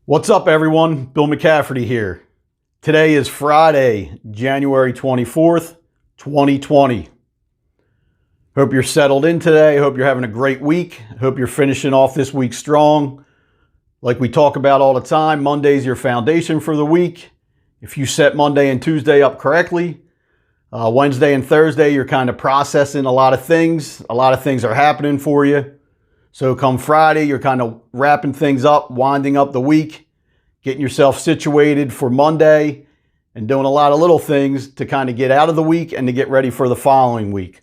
What's up, everyone? Bill McCafferty here. Today is Friday, January 24th, 2020. Hope you're settled in today. Hope you're having a great week. Hope you're finishing off this week strong. Like we talk about all the time, Monday's your foundation for the week. If you set Monday and Tuesday up correctly, Wednesday and Thursday, you're kind of processing a lot of things. A lot of things are happening for you. So come Friday, you're kind of wrapping things up, winding up the week, getting yourself situated for Monday, and doing a lot of little things to kind of get out of the week and to get ready for the following week.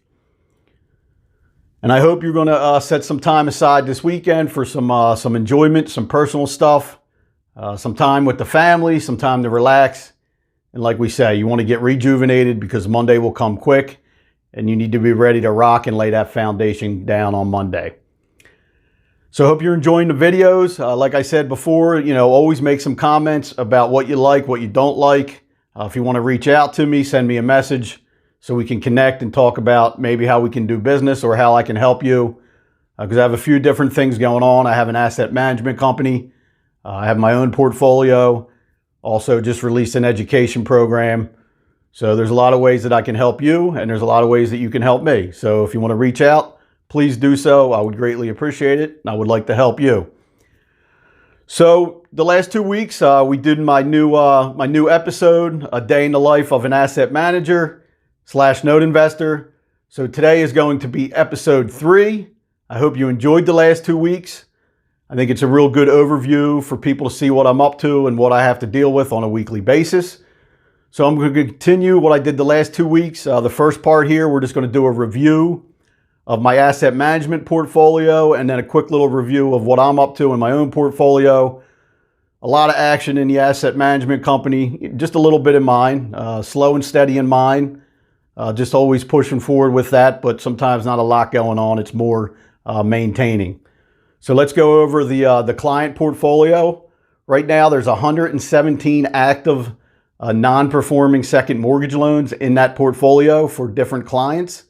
And I hope you're going to set some time aside this weekend for some enjoyment, some personal stuff, some time with the family, some time to relax. And like we say, you want to get rejuvenated because Monday will come quick, and you need to be ready to rock and lay that foundation down on Monday. So I hope you're enjoying the videos. Like I said before, always make some comments about what you like, what you don't like. If you want to reach out to me, send me a message so we can connect and talk about maybe how we can do business or how I can help you. Because I have a few different things going on. I have an asset management company. I have my own portfolio. Also just released an education program. So there's a lot of ways that I can help you, and there's a lot of ways that you can help me. So if you want to reach out, please do so. I would greatly appreciate it, and I would like to help you. So the last 2 weeks, we did my new episode, A Day in the Life of an Asset Manager / Note Investor. So today is going to be episode 3. I hope you enjoyed the last 2 weeks. I think it's a real good overview for people to see what I'm up to and what I have to deal with on a weekly basis. So I'm going to continue what I did the last 2 weeks. The first part here, we're just going to do a review of my asset management portfolio, and then a quick little review of what I'm up to in my own portfolio. A lot of action in the asset management company, just a little bit in mine, slow and steady in mine, just always pushing forward with that, but sometimes not a lot going on. It's more maintaining. So let's go over the client portfolio. Right now there's 117 active non-performing second mortgage loans in that portfolio for different clients.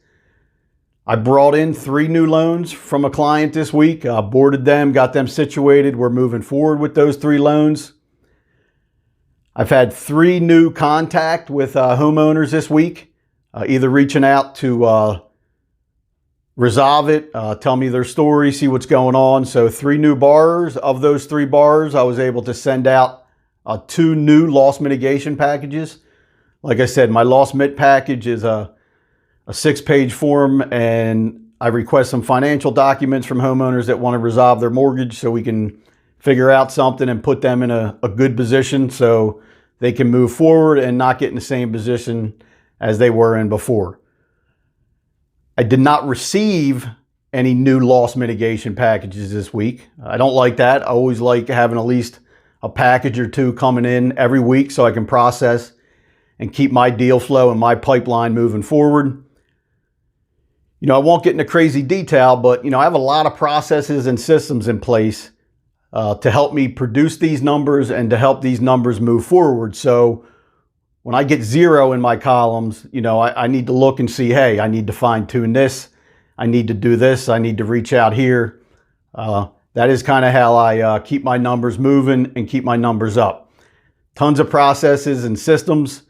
I brought in 3 new loans from a client this week, boarded them, got them situated. We're moving forward with those 3 loans. I've had 3 new contact with homeowners this week, either reaching out to resolve it, tell me their story, see what's going on. So 3 new borrowers. Of those 3 borrowers, I was able to send out 2 new loss mitigation packages. Like I said, my loss mit package is a 6-page form, and I request some financial documents from homeowners that want to resolve their mortgage so we can figure out something and put them in a good position so they can move forward and not get in the same position as they were in before. I did not receive any new loss mitigation packages this week. I don't like that. I always like having at least a package or 2 coming in every week so I can process and keep my deal flow and my pipeline moving forward. I won't get into crazy detail, but I have a lot of processes and systems in place to help me produce these numbers and to help these numbers move forward. So when I get 0 in my columns, I need to look and see, hey, I need to fine tune this. I need to do this. I need to reach out here. That is kind of how I keep my numbers moving and keep my numbers up. Tons of processes and systems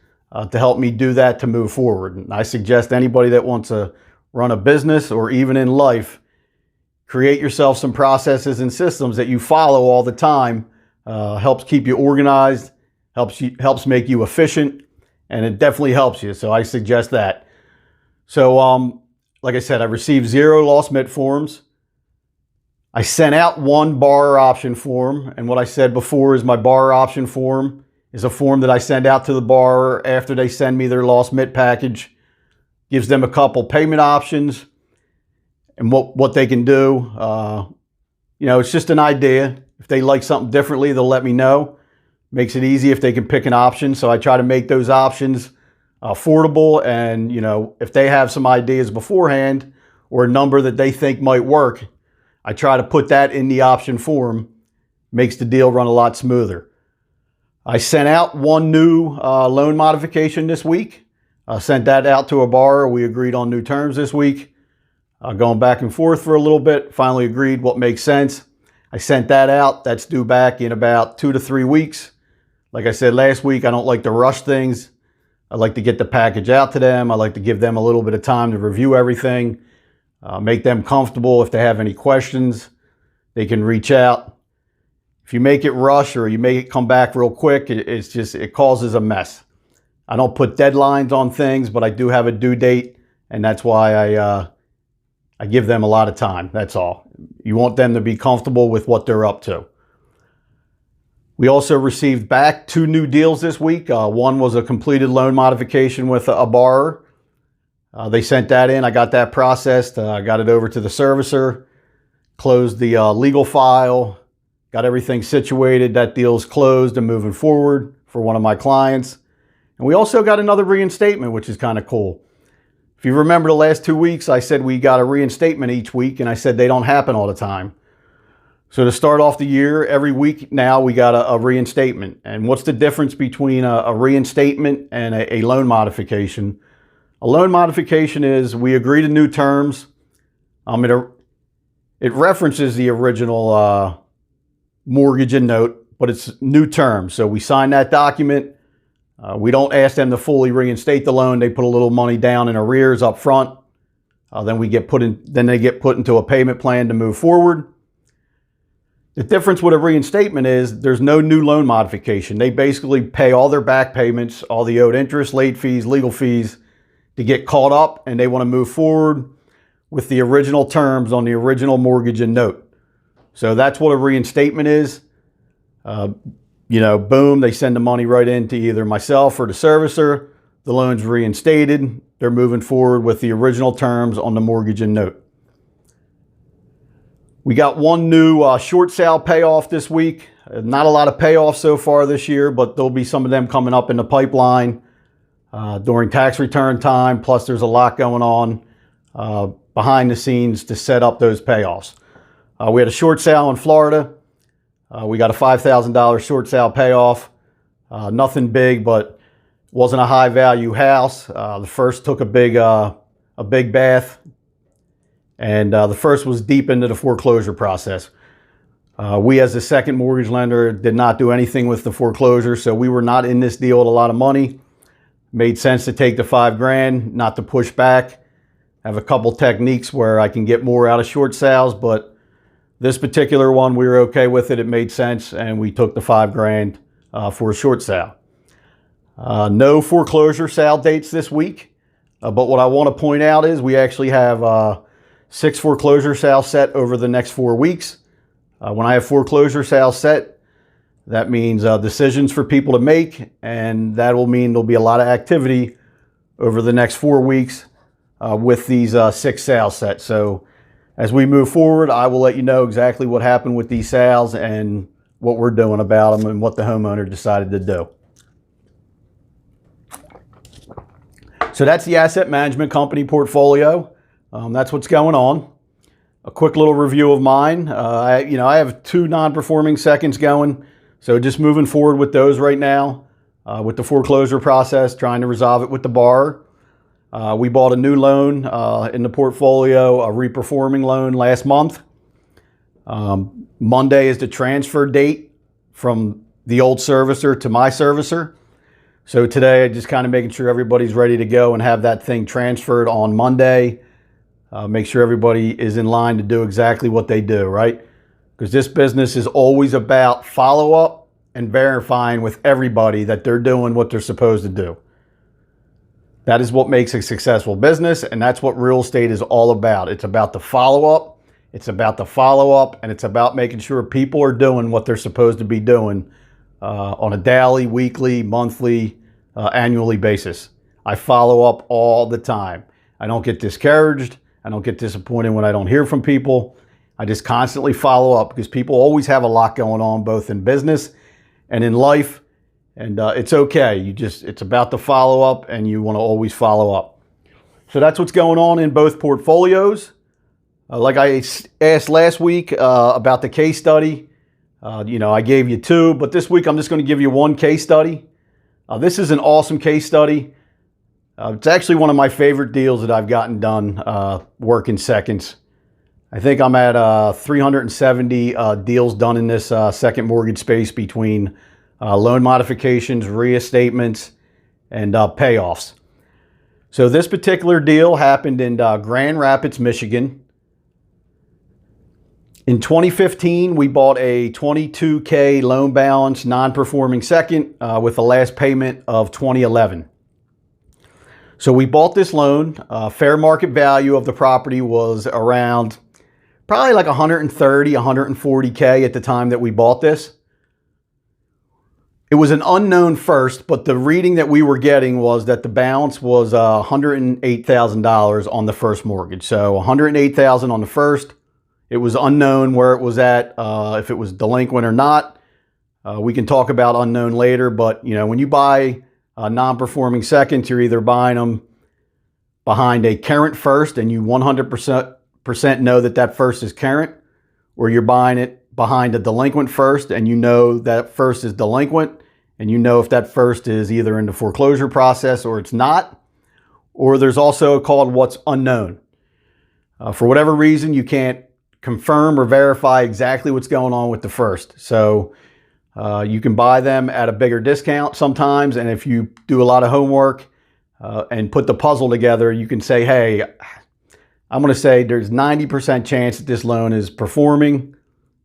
to help me do that, to move forward. And I suggest anybody that wants to run a business or even in life, create yourself some processes and systems that you follow all the time. Helps keep you organized, helps make you efficient, and it definitely helps you. So I suggest that. So like I said, I received 0 loss mit forms. I sent out 1 borrower option form, and what I said before is my borrower option form is a form that I send out to the borrower after they send me their loss mit package. Gives them a couple payment options and what they can do. It's just an idea. If they like something differently, they'll let me know. Makes it easy if they can pick an option. So I try to make those options affordable. And, if they have some ideas beforehand or a number that they think might work, I try to put that in the option form. Makes the deal run a lot smoother. I sent out 1 new loan modification this week. Sent that out to a borrower. We agreed on new terms this week. Going back and forth for a little bit. Finally agreed what makes sense. I sent that out. That's due back in about 2 to 3 weeks. Like I said last week, I don't like to rush things. I like to get the package out to them. I like to give them a little bit of time to review everything, make them comfortable. If they have any questions, they can reach out. If you make it rush or you make it come back real quick, it causes a mess. I don't put deadlines on things, but I do have a due date, and that's why I give them a lot of time. That's all. You want them to be comfortable with what they're up to. We also received back 2 new deals this week. One was a completed loan modification with a borrower. They sent that in. I got that processed. I got it over to the servicer, closed the legal file, got everything situated. That deal's closed and moving forward for one of my clients. And we also got another reinstatement, which is kind of cool. If you remember the last 2 weeks, I said we got a reinstatement each week, and I said they don't happen all the time. So to start off the year, every week now we got a reinstatement. And what's the difference between a reinstatement and a loan modification? A loan modification is we agree to new terms. It references the original mortgage and note, but it's new terms. So we sign that document. We don't ask them to fully reinstate the loan. They put a little money down in arrears up front. Then they get put into a payment plan to move forward. The difference with a reinstatement is there's no new loan modification. They basically pay all their back payments, all the owed interest, late fees, legal fees to get caught up, and they want to move forward with the original terms on the original mortgage and note. So that's what a reinstatement is. Boom, they send the money right into either myself or the servicer. The loan's reinstated. They're moving forward with the original terms on the mortgage and note. We got one new short sale payoff this week. Not a lot of payoffs so far this year, but there'll be some of them coming up in the pipeline during tax return time. Plus, there's a lot going on behind the scenes to set up those payoffs. We had a short sale in Florida. We got a $5,000 short sale payoff. Nothing big, but wasn't a high value house. The first took a big bath. And the first was deep into the foreclosure process. We, as the second mortgage lender, did not do anything with the foreclosure, so we were not in this deal with a lot of money. Made sense to take the $5,000, not to push back. I have a couple techniques where I can get more out of short sales, but this particular one, we were okay with it. It made sense, and we took the $5,000 for a short sale. No foreclosure sale dates this week, but what I want to point out is we actually have 6 foreclosure sales set over the next 4 weeks. When I have foreclosure sales set, that means decisions for people to make, and that will mean there'll be a lot of activity over the next 4 weeks with these 6 sales set. So as we move forward, I will let you know exactly what happened with these sales and what we're doing about them and what the homeowner decided to do. So that's the asset management company portfolio. That's what's going on. A quick little review of mine. I have 2 non-performing seconds going. So just moving forward with those right now with the foreclosure process, trying to resolve it with the borrower. We bought a new loan in the portfolio, a reperforming loan last month. Monday is the transfer date from the old servicer to my servicer. So today, just kind of making sure everybody's ready to go and have that thing transferred on Monday. Make sure everybody is in line to do exactly what they do, right? Because this business is always about follow-up and verifying with everybody that they're doing what they're supposed to do. That is what makes a successful business, and that's what real estate is all about. It's about the follow-up, it's about the follow-up, and it's about making sure people are doing what they're supposed to be doing on a daily, weekly, monthly, annually basis. I follow up all the time. I don't get discouraged. I don't get disappointed when I don't hear from people. I just constantly follow up because people always have a lot going on, both in business and in life. And it's okay. It's about the follow up, and you want to always follow up. So that's what's going on in both portfolios. Like I asked last week about the case study. I gave you 2, but this week I'm just going to give you 1 case study. This is an awesome case study. It's actually one of my favorite deals that I've gotten done working seconds. I think I'm at 370 deals done in this second mortgage space between loan modifications, reinstatements, and payoffs. So this particular deal happened in Grand Rapids, Michigan. In 2015, we bought a $22K loan balance non-performing second with a last payment of 2011. So we bought this loan. Fair market value of the property was around probably like 130, 140K at the time that we bought this. It was an unknown first, but the reading that we were getting was that the balance was $108,000 on the first mortgage. So $108,000 on the first. It was unknown where it was at, if it was delinquent or not. We can talk about unknown later, but you know, when you buy non-performing seconds, you're either buying them behind a current first and you 100% know that that first is current, or you're buying it behind a delinquent first and you know that first is delinquent, and you know if that first is either in the foreclosure process or it's not. Or there's also called what's unknown. For whatever reason, you can't confirm or verify exactly what's going on with the first. So you can buy them at a bigger discount sometimes, and if you do a lot of homework and put the puzzle together, you can say, hey, I'm going to say there's 90% chance that this loan is performing,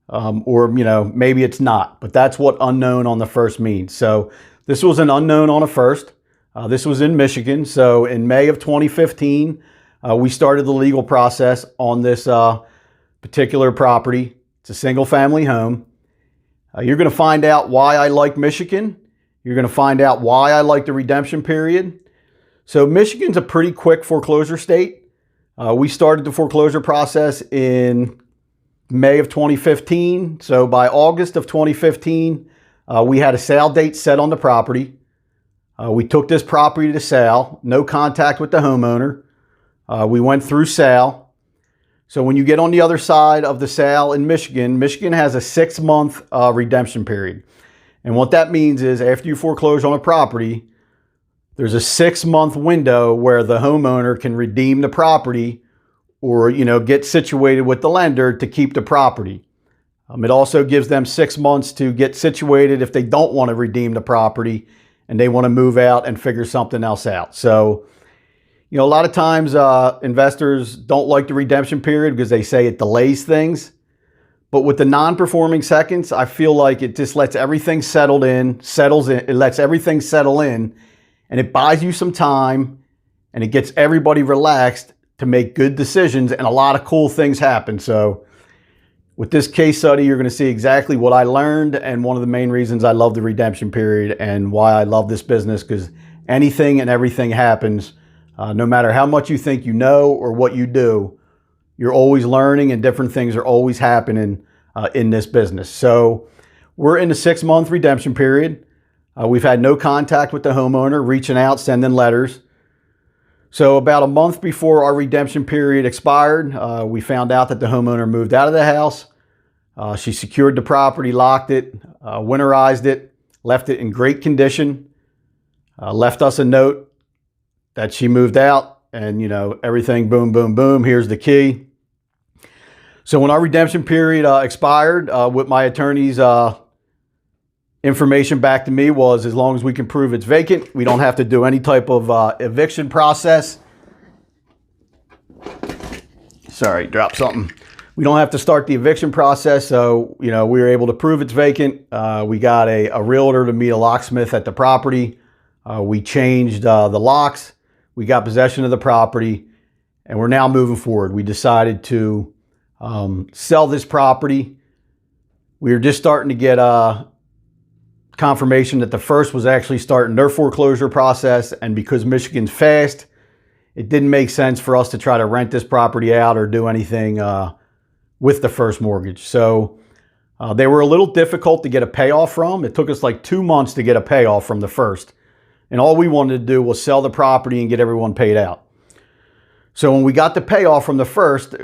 or you know, maybe it's not, but that's what unknown on the first means. So this was an unknown on a first. This was in Michigan. So in May of 2015, we started the legal process on this particular property. It's a single family home. You're going to find out why I like Michigan. You're going to find out why I like the redemption period. So Michigan's a pretty quick foreclosure state. We started the foreclosure process in May of 2015. So by August of 2015, we had a sale date set on the property. We took this property to sale, no contact with the homeowner. We went through sale. So when you get on the other side of the sale in Michigan, Michigan has a 6-month redemption period. And what that means is after you foreclose on a property, there's a 6-month window where the homeowner can redeem the property or, you know, get situated with the lender to keep the property. It also gives them 6 months to get situated if they don't want to redeem the property and they want to move out and figure something else out. So, you know, a lot of times investors don't like the redemption period because they say it delays things. But with the non-performing seconds, I feel like it just lets everything it lets everything settle in, and it buys you some time, and it gets everybody relaxed to make good decisions, and a lot of cool things happen. So with this case study, you're going to see exactly what I learned and one of the main reasons I love the redemption period and why I love this business, because anything and everything happens. No matter how much you think you know or what you do, you're always learning and different things are always happening in this business. So we're in the 6-month redemption period. We've had no contact with the homeowner, reaching out, sending letters. So about a month before our redemption period expired, we found out that the homeowner moved out of the house. She secured the property, locked it, winterized it, left it in great condition, left us a note that she moved out, and you know, everything, boom, boom, boom, here's the key. So when our redemption period expired, what my attorney's information back to me was, as long as we can prove it's vacant, we don't have to do any type of eviction process. Sorry, dropped something. We don't have to start the eviction process. So, you know, we were able to prove it's vacant. We got a realtor to meet a locksmith at the property. We changed the locks. We got possession of the property, and we're now moving forward. We decided to sell this property. We were just starting to get confirmation that the first was actually starting their foreclosure process, and because Michigan's fast, it didn't make sense for us to try to rent this property out or do anything with the first mortgage. So they were a little difficult to get a payoff from. It took us like 2 months to get a payoff from the first. And all we wanted to do was sell the property and get everyone paid out. So when we got the payoff from the first,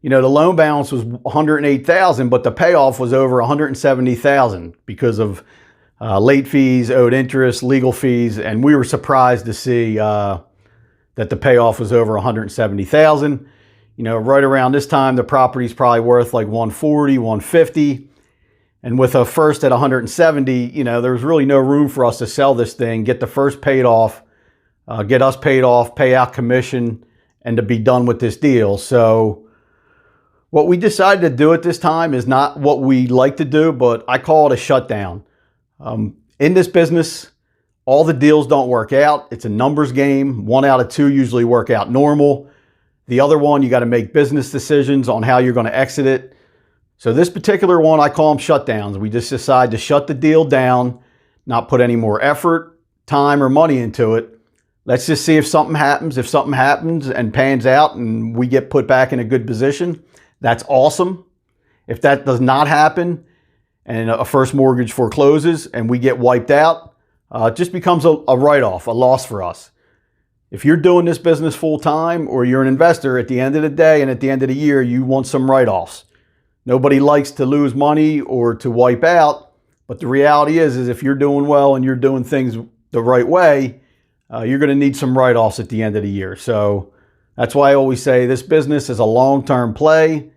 you know, the loan balance was $108,000, but the payoff was over $170,000 because of late fees, owed interest, legal fees, and we were surprised to see that the payoff was over $170,000. Right around this time, the property's probably worth like 140, 150. And with a first at 170, there's really no room for us to sell this thing, get the first paid off, get us paid off, pay out commission, and to be done with this deal. So what we decided to do at this time is not what we like to do, but I call it a shutdown. In this business, all the deals don't work out. It's a numbers game. 1 out of 2 usually work out normal. The other one, you got to make business decisions on how you're going to exit it. So this particular one, I call them shutdowns. We just decide to shut the deal down, not put any more effort, time, or money into it. Let's just see if something happens. If something happens and pans out and we get put back in a good position, that's awesome. If that does not happen and a first mortgage forecloses and we get wiped out, it just becomes a write-off, a loss for us. If you're doing this business full time or you're an investor, at the end of the day and at the end of the year, you want some write-offs. Nobody likes to lose money or to wipe out, but the reality is if you're doing well and you're doing things the right way, you're going to need some write-offs at the end of the year. So that's why I always say this business is a long-term play.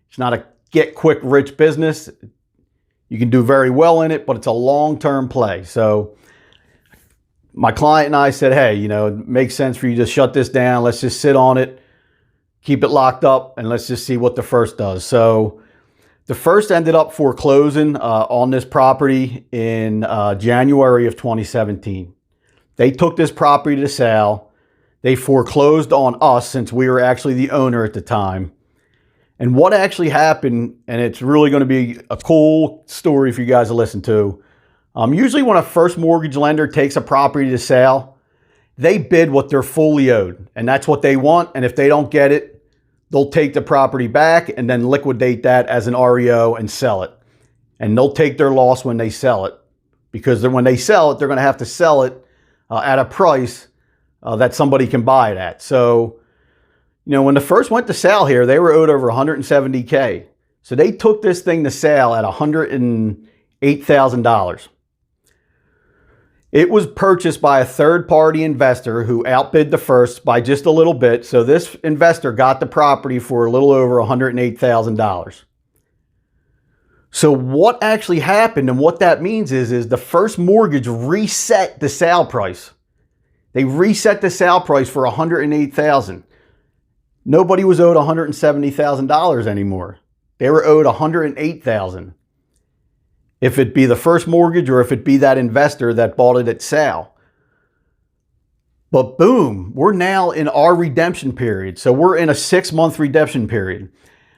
It's not a get-quick-rich business. You can do very well in it, but it's a long-term play. So my client and I said, hey, it makes sense for you to shut this down. Let's just sit on it, keep it locked up, and let's just see what the first does. So the first ended up foreclosing on this property in January of 2017. They took this property to sale. They foreclosed on us since we were actually the owner at the time. And what actually happened, and it's really going to be a cool story for you guys to listen to. Usually when a first mortgage lender takes a property to sale, they bid what they're fully owed. And that's what they want. And if they don't get it, they'll take the property back and then liquidate that as an REO and sell it. And they'll take their loss when they sell it. Because when they sell it, they're going to have to sell it at a price that somebody can buy it at. So, when the first went to sale here, they were owed over $170K. So they took this thing to sale at $108,000. It was purchased by a third-party investor who outbid the first by just a little bit. So this investor got the property for a little over $108,000. So what actually happened and what that means is the first mortgage reset the sale price. They reset the sale price for $108,000. Nobody was owed $170,000 anymore. They were owed $108,000. If it be the first mortgage or if it be that investor that bought it at sale. But boom, we're now in our redemption period. So we're in a 6-month redemption period.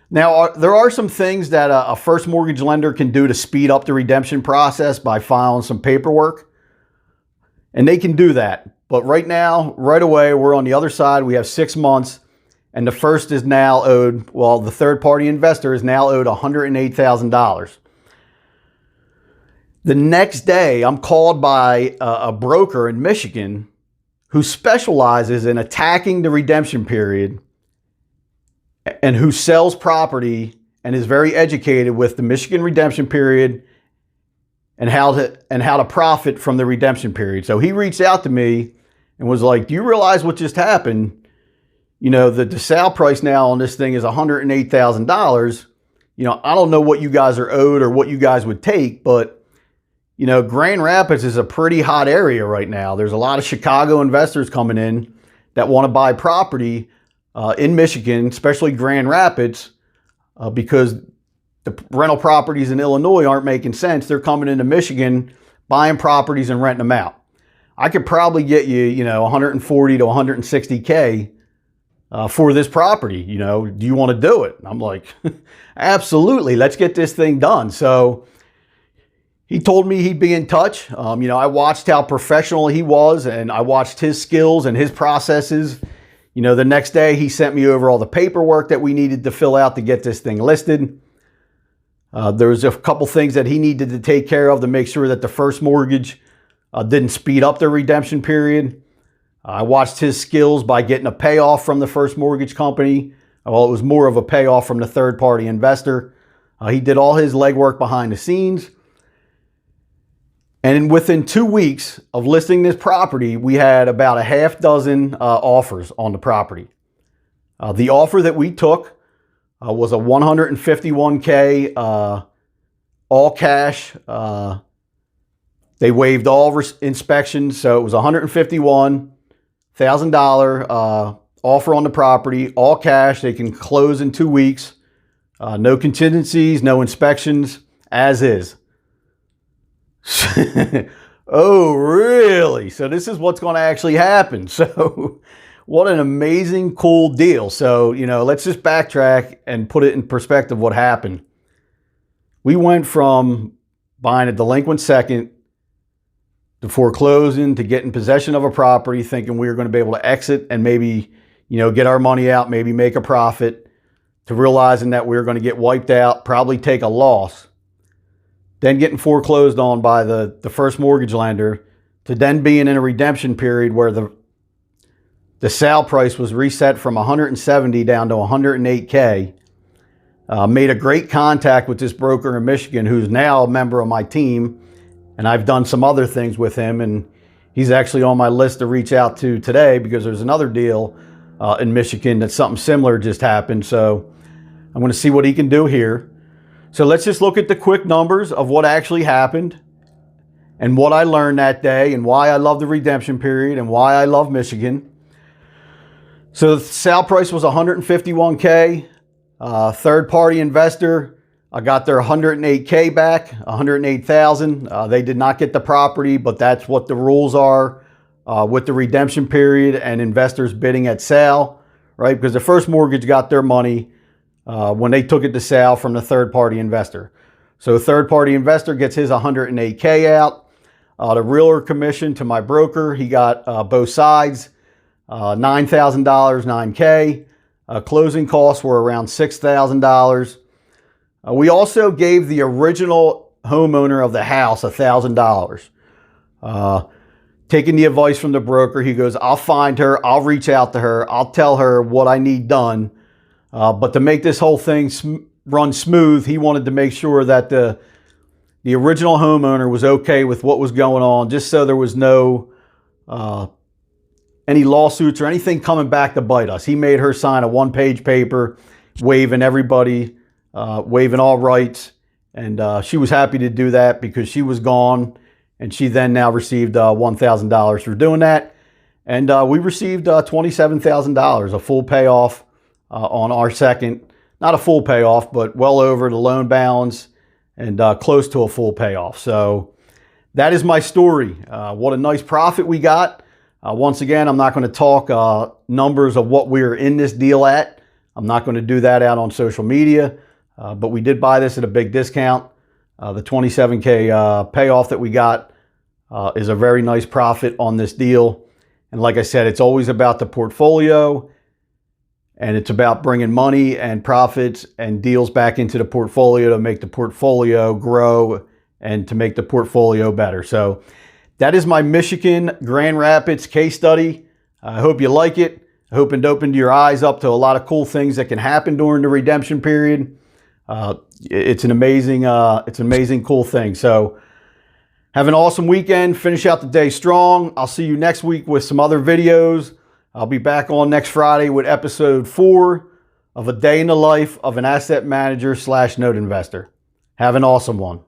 Now, there are some things that a first mortgage lender can do to speed up the redemption process by filing some paperwork. And they can do that. But right now, right away, we're on the other side. We have 6 months. And the first is now owed, the third-party investor is now owed $108,000. The next day, I'm called by a broker in Michigan who specializes in attacking the redemption period and who sells property and is very educated with the Michigan redemption period and how to profit from the redemption period. So he reached out to me and was like, do you realize what just happened? The sale price now on this thing is $108,000. I don't know what you guys are owed or what you guys would take, but Grand Rapids is a pretty hot area right now. There's a lot of Chicago investors coming in that want to buy property in Michigan, especially Grand Rapids, because the rental properties in Illinois aren't making sense. They're coming into Michigan, buying properties and renting them out. I could probably get you, 140 to 160K for this property. Do you want to do it? I'm like, absolutely. Let's get this thing done. So he told me he'd be in touch. I watched how professional he was and I watched his skills and his processes. The next day he sent me over all the paperwork that we needed to fill out to get this thing listed. There was a couple things that he needed to take care of to make sure that the first mortgage didn't speed up the redemption period. I watched his skills by getting a payoff from the first mortgage company. Well, it was more of a payoff from the third-party investor. He did all his legwork behind the scenes. And within 2 weeks of listing this property, we had about a half dozen offers on the property. The offer that we took was a 151K all cash. They waived all inspections, so it was $151,000 offer on the property, all cash. They can close in 2 weeks. No contingencies, no inspections, as is. Oh, really? So this is what's going to actually happen. So what an amazing, cool deal. So, let's just backtrack and put it in perspective what happened. We went from buying a delinquent second to foreclosing to getting possession of a property, thinking we were going to be able to exit and maybe, get our money out, maybe make a profit, to realizing that we were going to get wiped out, probably take a loss, then getting foreclosed on by the first mortgage lender, to then being in a redemption period where the sale price was reset from 170 down to 108K. Made a great contact with this broker in Michigan who's now a member of my team, and I've done some other things with him, and he's actually on my list to reach out to today because there's another deal in Michigan that something similar just happened. So I'm going to see what he can do here. So let's just look at the quick numbers of what actually happened and what I learned that day and why I love the redemption period and why I love Michigan. So the sale price was 151K. Third-party investor, I got their 108K back, 108,000. They did not get the property, but that's what the rules are with the redemption period and investors bidding at sale, right? Because the first mortgage got their money when they took it to sale from the third-party investor. So the third-party investor gets his 108K out. The realtor commission to my broker, he got both sides, $9,000, 9K. Closing costs were around $6,000. We also gave the original homeowner of the house $1,000. Taking the advice from the broker, he goes, I'll find her, I'll reach out to her, I'll tell her what I need done. But to make this whole thing run smooth, he wanted to make sure that the original homeowner was okay with what was going on, just so there was no any lawsuits or anything coming back to bite us. He made her sign a one-page paper waiving everybody, waiving all rights. And she was happy to do that because she was gone. And she then now received $1,000 for doing that. And we received $27,000, a full payoff on our second. Not a full payoff, but well over the loan balance and close to a full payoff. So that is my story. What a nice profit we got. Once again, I'm not going to talk numbers of what we're in this deal at. I'm not going to do that out on social media, but we did buy this at a big discount. The 27K payoff that we got is a very nice profit on this deal. And like I said, it's always about the portfolio, and it's about bringing money and profits and deals back into the portfolio to make the portfolio grow and to make the portfolio better. So that is my Michigan Grand Rapids case study. I hope you like it. I hope it opened your eyes up to a lot of cool things that can happen during the redemption period. It's an amazing, cool thing. So have an awesome weekend. Finish out the day strong. I'll see you next week with some other videos. I'll be back on next Friday with episode 4 of A Day in the Life of an Asset Manager / Note Investor. Have an awesome one.